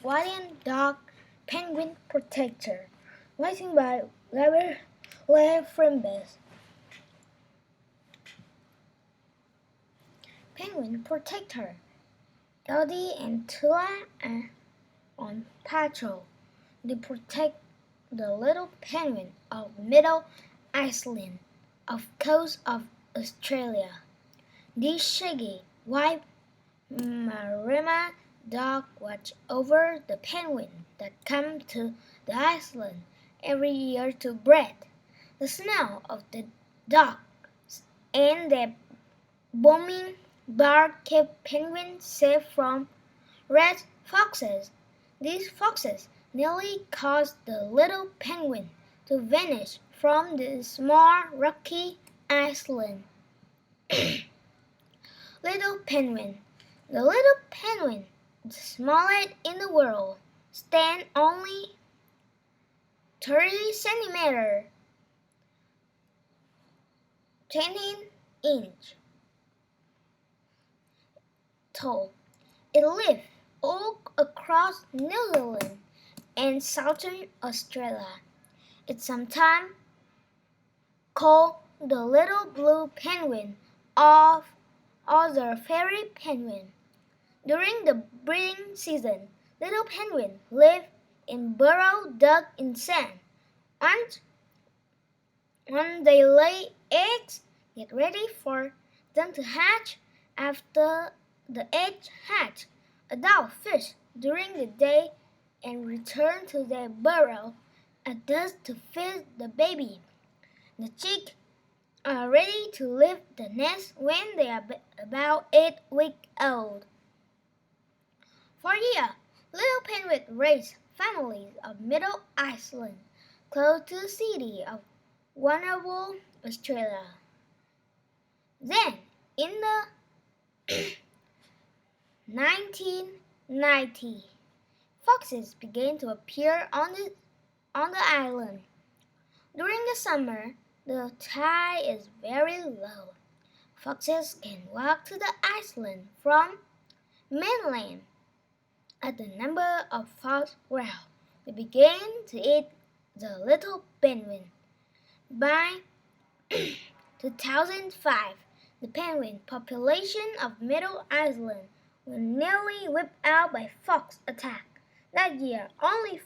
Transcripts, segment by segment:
Guardian Dog Penguin Protector, writing by Larry Frimbes. Penguin Protector. Elodie and Tula are on patrol. They protect the little penguin of Middle Iceland, off coast of Australia. This shaggy white Maremma dog watch over the penguin that come to the island every year to breed. The smell of the dogs and their booming bark kept penguins safe from red foxes. These foxes nearly caused the little penguin to vanish from the small rocky island. Little penguin. The little penguin, the smallest in the world, stand only 30 centimeters, 10-inch tall. It lives all across New Zealand and southern Australia. It's sometimes called the little blue penguin or the fairy penguin. During the breeding season, little penguins live in burrows dug in sand. When they lay eggs, get ready for them to hatch. After the eggs hatch, adult fish during the day and return to their burrow at dusk to feed the baby. The chicks are ready to leave the nest when they are about 8 weeks old. For years, little penguins raise families of Middle Iceland, close to the city of Warrnambool, Australia. Then, in the 1990s, foxes began to appear on the island. During the summer, the tide is very low. Foxes can walk to the island from mainland. As the number of foxes grew, they began to eat the little penguin. By 2005, the penguin population of Middle Iceland was nearly wiped out by fox attack. That year, only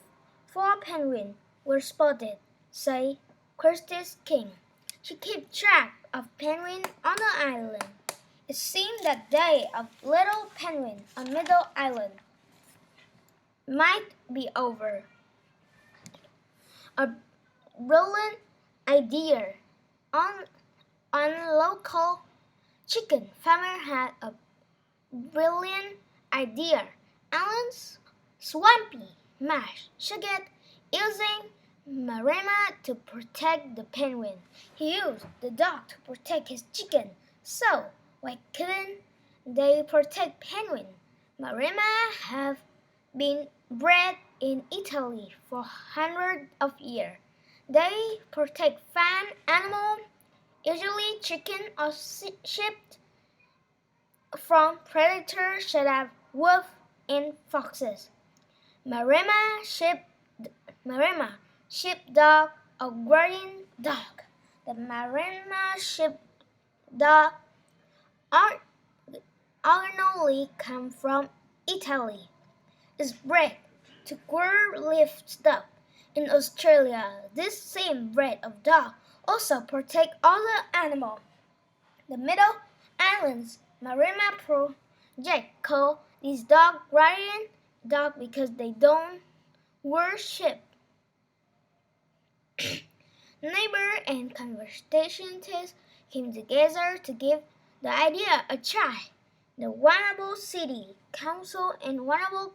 4 penguins were spotted, said Christine King. She kept track of penguins on the island. It seemed that day of little penguins on Middle Island might be over. A brilliant idea. On local chicken farmer had a brilliant idea. Alan's swampy marsh should get using Maremma to protect the penguin. He used the dog to protect his chicken. So why couldn't they protect penguin? Maremma have been bred in Italy for hundreds of years. They protect farm animals, usually chicken or sheep, from predators such as wolves and foxes. Maremma sheepdog or guardian dog. The Maremma sheepdog originally comes from Italy. It's bred to grow livestock. In Australia, this same breed of dog also protects other animals. The Middle Islands Maremma Project called these dogs guardian dogs because they don't worship. Neighbors and conservationists came together to give the idea a try. The Warrnambool City Council and Warrnambool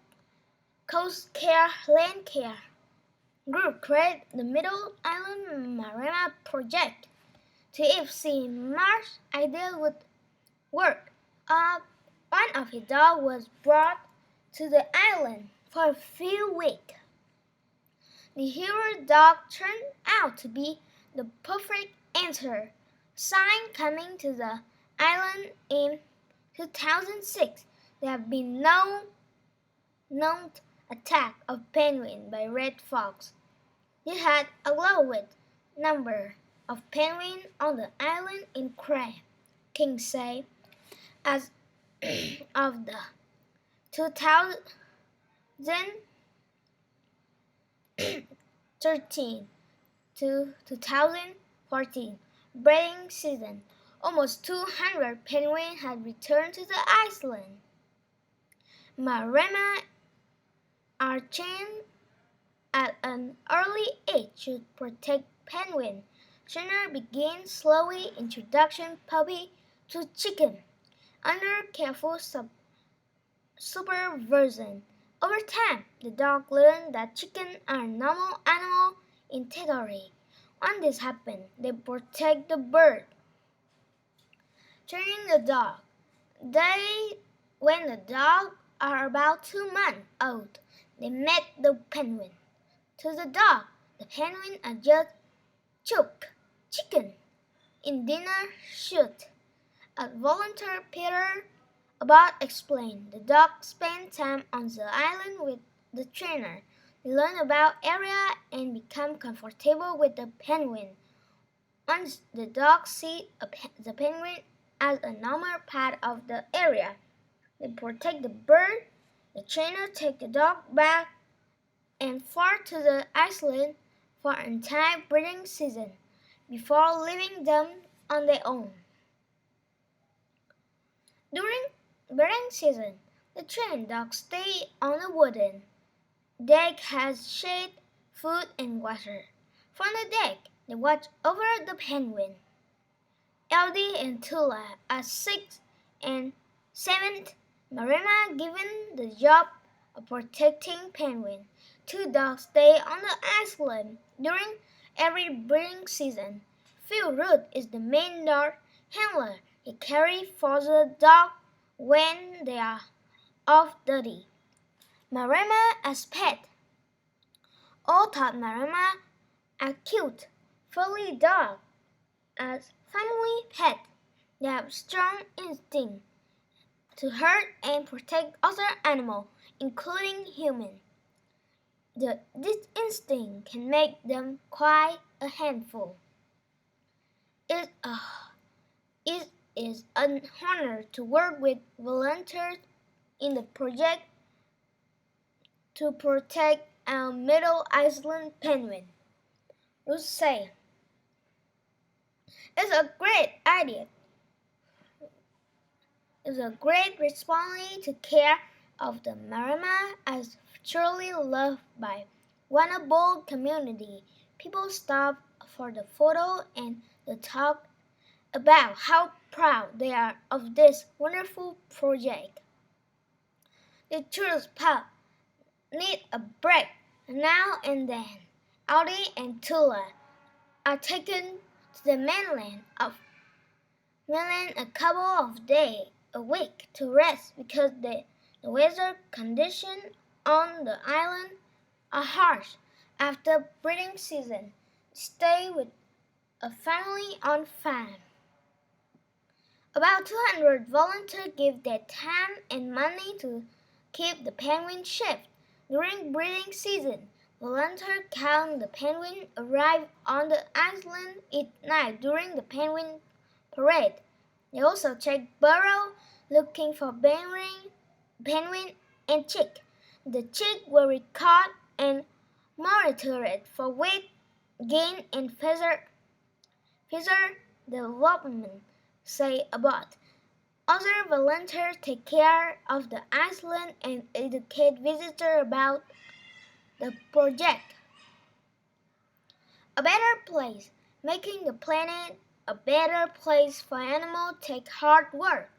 Coast Care Land Care Group created the Middle Island Maremma Project to see if Marsh's idea would work. One of his dogs was brought to the island for a few weeks. The hero dog turned out to be the perfect answer. Since coming to the island in 2006, there have been no known attack of penguin by red fox. They had a lowest number of penguins on the island in Crab, King said, as of the 2013 to 2014 breeding season. Almost 200 penguins had returned to the island. Maremma are trained at an early age to protect penguins. Trainers begin slowly introduction puppy to chicken under careful supervision. Over time, the dog learned that chickens are normal animals in territory. When this happens, they protect the bird. Training the dog. When the dogs are about 2 months old, they met the penguin. To the dog, the penguins are just chicken in dinner shoot. A volunteer Peter Abbott explained the dog spent time on the island with the trainer. They learn about area and become comfortable with the penguin. Once the dog sees the penguin as a normal part of the area, they protect the bird. The trainer takes the dog back and forth to the island for an entire breeding season before leaving them on their own. During breeding season, the trained dogs stay on a wooden deck has shade, food, and water. From the deck, they watch over the penguin. Eldie and Tula are 6th and 7th. Marima given the job of protecting penguin. 2 dogs stay on the island during every breeding season. Phil Root is the main dog handler. He cares for the dog when they are off duty. Marima as pet. All thought Marima a cute, furry dog as family pet. They have strong instinct to hurt and protect other animals, including humans. This instinct can make them quite a handful. It is an honor to work with volunteers in the project to protect our Middle Island penguin. Ruth said, "It's a great idea. It's a great responsibility to care of the Marima as truly loved by vulnerable community." People stop for the photo and the talk about how proud they are of this wonderful project. The tourist pup need a break now and then. Audie and Tula are taken to the mainland a couple of days a week to rest because the weather conditions on the island are harsh. After breeding season, stay with a family on farm. About 200 volunteers give their time and money to keep the penguin safe. During breeding season, volunteers count the penguin arrive on the island each night during the penguin parade. They also check burrow looking for penguin and chick. The chick will record and monitor it for weight gain and feather development, say Abbott. Other volunteers take care of the island and educate visitors about the project. A better place. Making the planet a better place for animals takes hard work,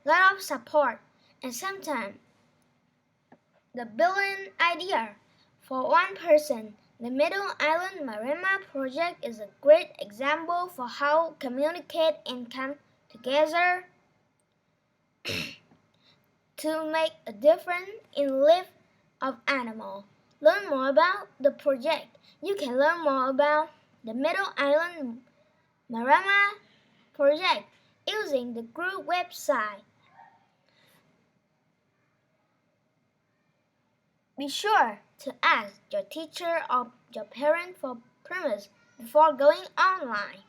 lot of support, and sometimes the brilliant idea. For one person, the Middle Island Marima Project is a great example for how communicate and come together to make a difference in the life of animals. Learn more about the project. You can learn more about the Middle Island Marama Project using the group website Be sure to ask your teacher or your parent for permission before going online.